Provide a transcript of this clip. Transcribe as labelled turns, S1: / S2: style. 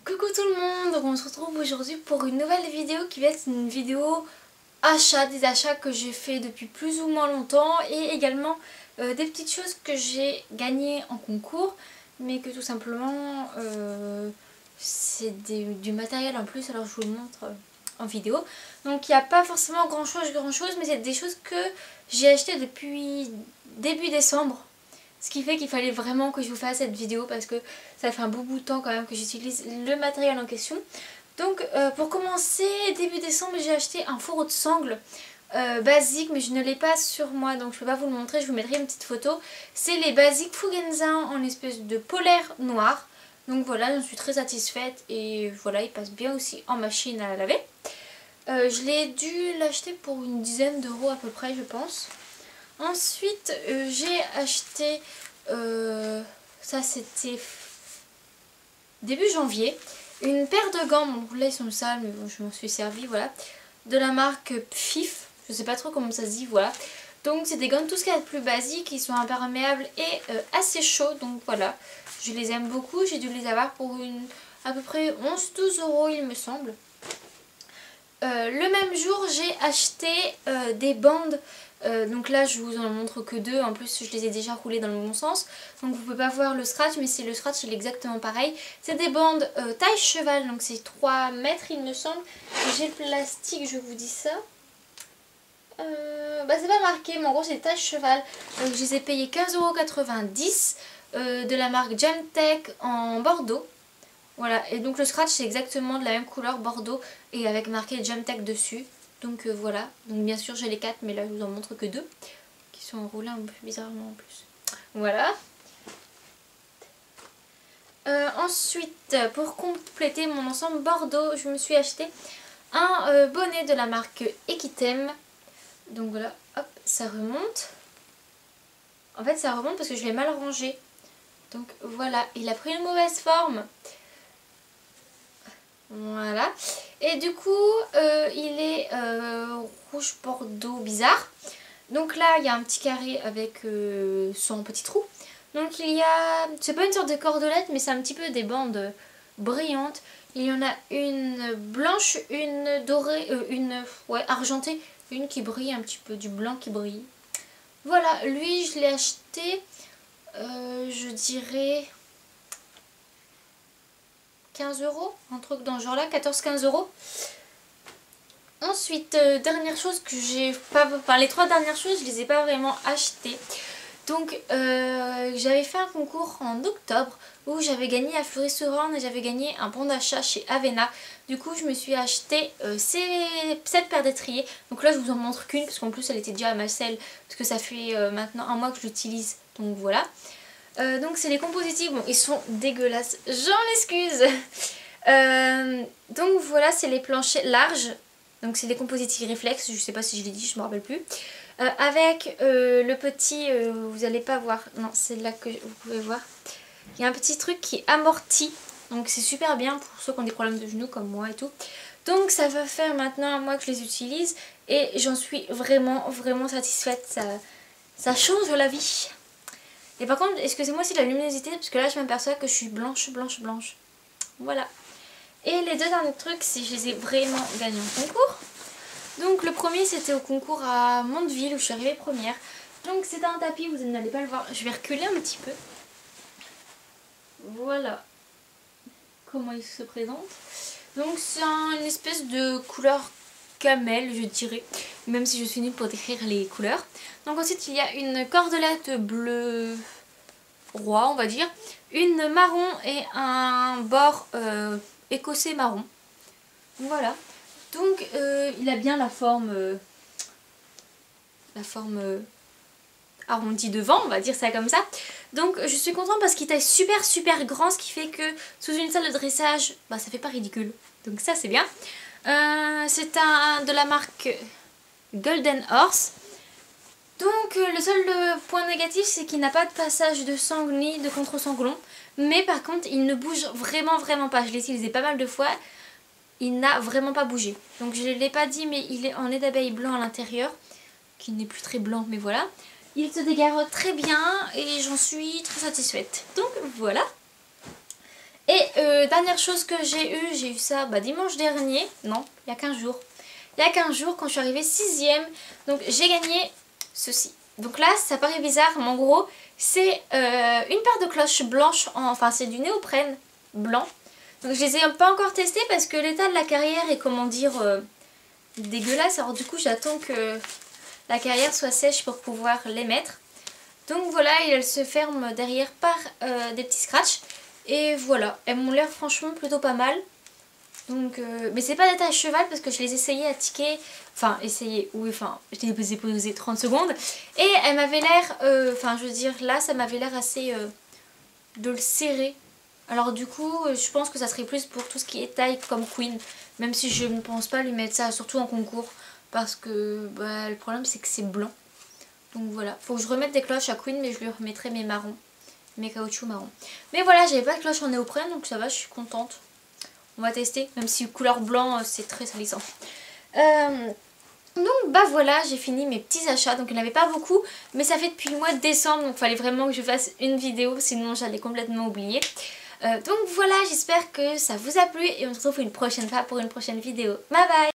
S1: Coucou tout le monde, donc on se retrouve aujourd'hui pour une nouvelle vidéo qui va être une vidéo achat, des achats que j'ai fait depuis plus ou moins longtemps et également des petites choses que j'ai gagnées en concours mais que tout simplement c'est du matériel en plus, alors je vous le montre en vidéo. Donc il n'y a pas forcément grand chose mais c'est des choses que j'ai achetées depuis début décembre. Ce qui fait qu'il fallait vraiment que je vous fasse cette vidéo parce que ça fait un beau bout de temps quand même que j'utilise le matériel en question. Donc pour commencer, début décembre, j'ai acheté un fourreau de sangle basique, mais je ne l'ai pas sur moi donc je ne peux pas vous le montrer, je vous mettrai une petite photo. C'est les basiques Fugenza en espèce de polaire noir. Donc voilà, j'en suis très satisfaite et voilà, il passe bien aussi en machine à laver. Je l'ai dû l'acheter pour une dizaine d'euros à peu près, je pense. Ensuite, j'ai acheté, ça c'était début janvier, une paire de gants. Bon, là ils sont sales, mais bon, je m'en suis servi, voilà. De la marque Pfif, je sais pas trop comment ça se dit, voilà. Donc c'est des gants tout ce qu'il y a de plus basique, ils sont imperméables et assez chauds, donc voilà. Je les aime beaucoup, j'ai dû les avoir pour à peu près 11-12 euros il me semble. Le même jour j'ai acheté des bandes, donc là je vous en montre que deux, en plus je les ai déjà roulées dans le bon sens, donc vous pouvez pas voir le scratch, mais le scratch il est exactement pareil. C'est des bandes taille cheval, donc c'est 3 mètres il me semble. J'ai le plastique, je vous dis ça. C'est pas marqué, mais en gros c'est taille cheval. Donc je les ai payés 15,90 € de la marque Gemtech en Bordeaux. Voilà, et donc le scratch c'est exactement de la même couleur bordeaux et avec marqué Gemtech dessus. Donc voilà, donc bien sûr j'ai les 4 mais là je vous en montre que 2 qui sont enroulés un peu bizarrement en plus. Voilà. Ensuite, pour compléter mon ensemble bordeaux, je me suis acheté un bonnet de la marque Equitem. Donc voilà, hop, ça remonte. En fait ça remonte parce que je l'ai mal rangé. Donc voilà, il a pris une mauvaise forme. Voilà, et du coup il est rouge bordeaux bizarre. Donc là il y a un petit carré avec son petit trou. Donc il y a, c'est pas une sorte de cordelette mais c'est un petit peu des bandes brillantes. Il y en a une blanche, une dorée, argentée, une qui brille un petit peu, du blanc qui brille. Voilà, lui je l'ai acheté, je dirais 15 €, un truc dans ce genre là, 14-15 €. Ensuite, dernière chose que j'ai pas, enfin les 3 dernières choses je les ai pas vraiment achetées. Donc j'avais fait un concours en octobre où j'avais gagné à Fleury-sur-Orne et j'avais gagné un bon d'achat chez Avena. Du coup je me suis acheté cette paire d'étriers. Donc là je vous en montre qu'une parce qu'en plus elle était déjà à ma selle parce que ça fait maintenant un mois que je l'utilise. Donc voilà. Donc c'est les compositifs, bon ils sont dégueulasses, j'en excuse. Donc voilà, c'est les planchers larges. Donc c'est des compositifs réflexes, je sais pas si je l'ai dit, je me rappelle plus. Avec le petit, vous allez pas voir, non c'est là que vous pouvez voir. Il y a un petit truc qui amortit, donc c'est super bien pour ceux qui ont des problèmes de genoux comme moi et tout. Donc ça va faire maintenant un mois que je les utilise et j'en suis vraiment satisfaite, ça change la vie. Et par contre, excusez-moi si la luminosité, parce que là je m'aperçois que je suis blanche. Voilà. Et les deux derniers trucs, je les ai vraiment gagnés en concours. Donc le premier c'était au concours à Mondeville où je suis arrivée première. Donc c'est un tapis, vous n'allez pas le voir. Je vais reculer un petit peu. Voilà comment il se présente. Donc c'est une espèce de couleur camel je dirais. Même si je suis nulle pour décrire les couleurs. Donc ensuite il y a une cordelette bleu roi on va dire. Une marron et un bord écossais marron. Voilà. Donc il a bien la forme arrondie devant, on va dire ça comme ça. Donc je suis contente parce qu'il taille super grand, ce qui fait que sous une salle de dressage, ça fait pas ridicule. Donc ça c'est bien. C'est de la marque Golden Horse. Donc le seul point négatif c'est qu'il n'a pas de passage de sangle ni de contre-sanglon. Mais par contre il ne bouge vraiment pas. Je l'ai utilisé pas mal de fois. Il n'a vraiment pas bougé. Donc je ne l'ai pas dit mais il est en lait d'abeille blanc à l'intérieur. Qui n'est plus très blanc mais voilà. Il se dégare très bien et j'en suis très satisfaite. Donc voilà. Et dernière chose que j'ai eu ça dimanche dernier, non, il y a 15 jours. Il y a 15 jours quand je suis arrivée 6ème, donc j'ai gagné ceci. Donc là ça paraît bizarre mais en gros c'est une paire de cloches blanches, enfin c'est du néoprène blanc. Donc je les ai pas encore testées parce que l'état de la carrière est comment dire dégueulasse. Alors du coup j'attends que la carrière soit sèche pour pouvoir les mettre. Donc voilà, et elles se ferment derrière par des petits scratchs. Et voilà, elles m'ont l'air franchement plutôt pas mal. Donc, mais c'est pas des tailles cheval parce que je les essayais à ticker. Enfin, essayé, oui, enfin, je les ai posées 30 secondes. Et elles m'avaient l'air, enfin, je veux dire, là, ça m'avait l'air assez de le serrer. Alors du coup, je pense que ça serait plus pour tout ce qui est taille comme Queen. Même si je ne pense pas lui mettre ça, surtout en concours. Parce que le problème, c'est que c'est blanc. Donc voilà, faut que je remette des cloches à Queen, mais je lui remettrai mes marrons. Mes caoutchoucs marrons. Mais voilà, j'avais pas de cloche en néoprène, donc ça va, je suis contente. On va tester, même si couleur blanc, c'est très salissant. Donc voilà, j'ai fini mes petits achats. Donc il n'y en avait pas beaucoup, mais ça fait depuis le mois de décembre. Donc il fallait vraiment que je fasse une vidéo, sinon j'allais complètement oublier. Donc voilà, j'espère que ça vous a plu. Et on se retrouve une prochaine fois pour une prochaine vidéo. Bye bye!